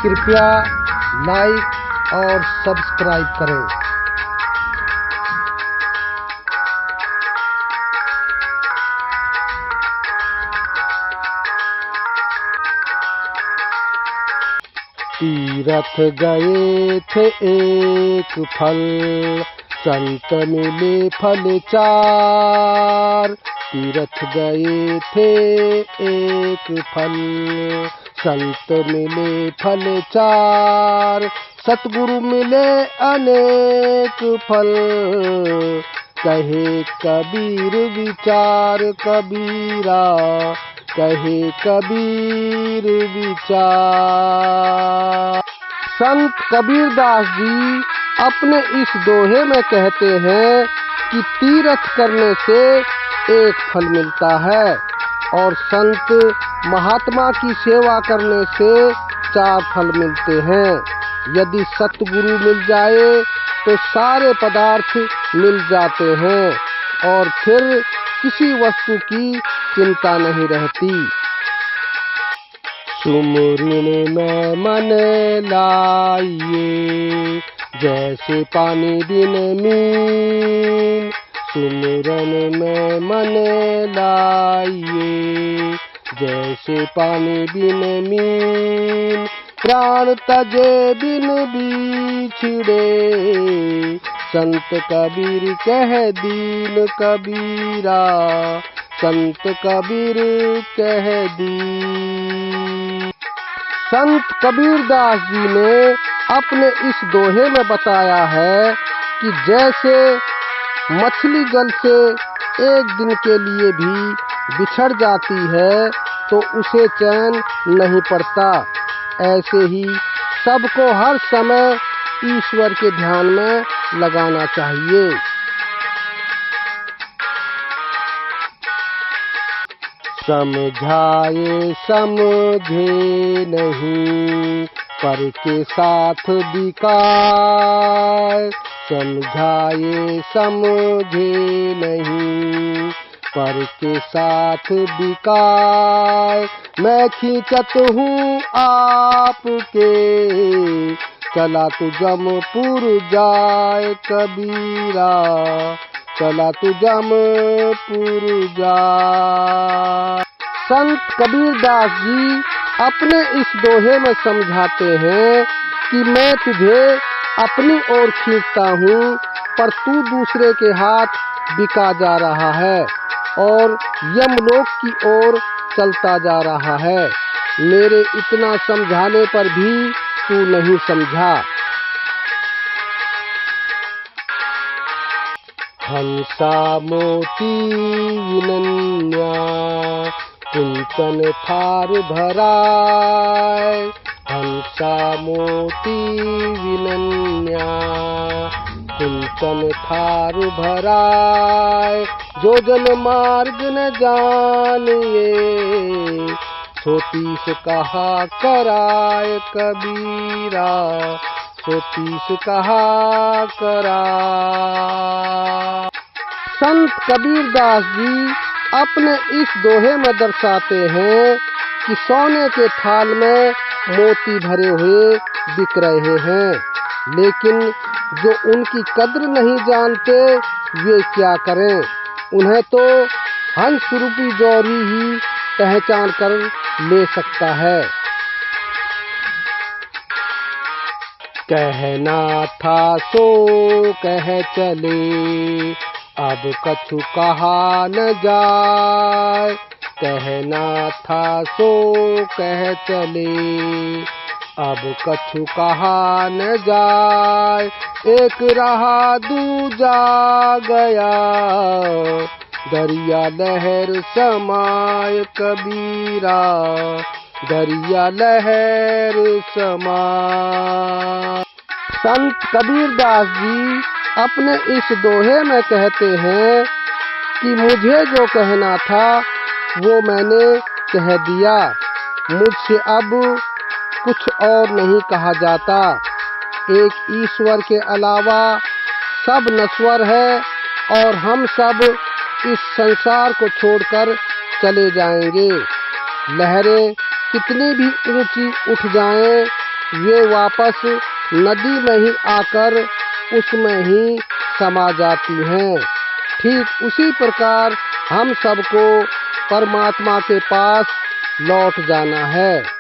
कृपया लाइक और सब्सक्राइब करें। तीरथ गए थे एक फल, संत मिले फल चार। तीरथ गए थे एक फल, संत मिले फल चार। सतगुरु मिले अनेक फल, कहे कबीर विचार कबीरा, कहे कबीर विचार। संत कबीरदास जी अपने इस दोहे में कहते हैं कि तीर्थ करने से एक फल मिलता है और संत महात्मा की सेवा करने से 4 फल मिलते हैं। यदि सतगुरु मिल जाए तो सारे पदार्थ मिल जाते हैं और फिर किसी वस्तु की चिंता नहीं रहती। सुमिरन में मन लाइए, जैसे पानी बिन मीन। सुमिरन में मन लाइए, जैसे पानी बिन मीन। प्राण तजे बिन बिछड़े, संत कबीर कह दीन कबीरा, संत कबीर कह दी। संत कबीरदास जी ने अपने इस दोहे में बताया है कि जैसे मछली जल से एक दिन के लिए भी बिछड़ जाती है तो उसे चैन नहीं पड़ता, ऐसे ही सबको हर समय ईश्वर के ध्यान में लगाना चाहिए। समझाए समझे नहीं, पर के साथ बिकाए। समझाए समझे नहीं, पर के साथ बिकाए। मैं खींचत हूँ आपके, चला तू जमपुर जाए कबीरा, चला तू जमपुर जा। संत कबीरदास जी अपने इस दोहे में समझाते हैं कि मैं तुझे अपनी ओर खींचता हूँ, पर तू दूसरे के हाथ बिका जा रहा है और यमलोक की ओर चलता जा रहा है। मेरे इतना समझाने पर भी तू नहीं समझा। हंसा मोती विनन्या, कुंचन थार भराए। हंसा मोती विनन्या, कुंचन थार भराए। जो जन मार्ग न जानिए, सोतीस कहा कराए कबीरा, सोतीस कहा करा। संत कबीरदास जी अपने इस दोहे में दर्शाते हैं कि सोने के थाल में मोती भरे हुए बिक रहे हैं, लेकिन जो उनकी कद्र नहीं जानते वे क्या करें। उन्हें तो हंस रूपी जौहरी ही पहचान कर ले सकता है। कहना था सो कह चले, अब कछु कहा न जाए। कहना था सो कह चले, अब कछु कहा न जाए। एक रहा दूजा गया, दरिया लहर समाय कबीरा, दरिया लहर समाय। संत कबीरदास जी अपने इस दोहे में कहते हैं कि मुझे जो कहना था वो मैंने कह दिया, मुझसे अब कुछ और नहीं कहा जाता। एक ईश्वर के अलावा सब नश्वर है और हम सब इस संसार को छोड़कर चले जाएंगे। लहरें कितनी भी ऊंची उठ जाएं, वे वापस नदी में ही आकर उसमें ही समा जाती हैं। ठीक उसी प्रकार हम सबको परमात्मा के पास लौट जाना है।